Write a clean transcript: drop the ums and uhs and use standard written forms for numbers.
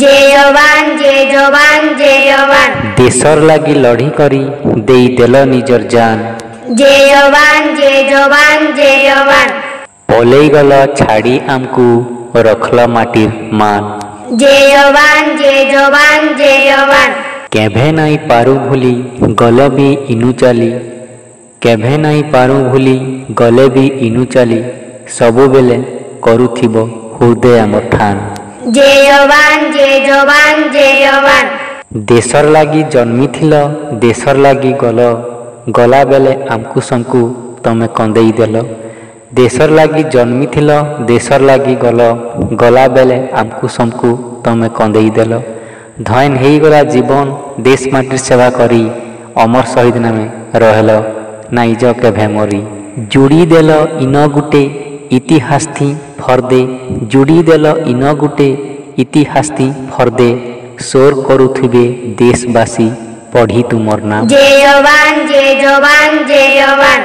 जय जवान जय जवान जय जवान देशर लागी लड़ी करी देई देल निजर जान जय जवान जय जवान जय जवान पलई गल छाड़ी आमकू रखल माटीर मान जय जवान जय जवान जय जवान केभे नाई पारू भूली गल भी इनु चाली केभे नाई पारू भूली गले भी इनु चाली सबु बेले करुथिबो हृदय आमर ठान जय जवान जय जवान जय जवान देशर लागी जन्मी थिल देशर लागी गला बेले आमकु समकु तमे कंदेई देल देशर लागी जन्मी थिल देशर लागी गला बेले आमकु समकु तमे कंदेई देल धन हेगला जीवन देश माटिर सेवा करी अमर शहीद नामे रहल नाइज केभे मरी जुड़ी देल इन गुटे इतिहास थी फर्दे जुड़ी देल इन गुटे इतिहास थी फर्दे शोर करुथिबे देशवासी पढ़ी तुमर नाम जय जवान जय जवान जय जवान।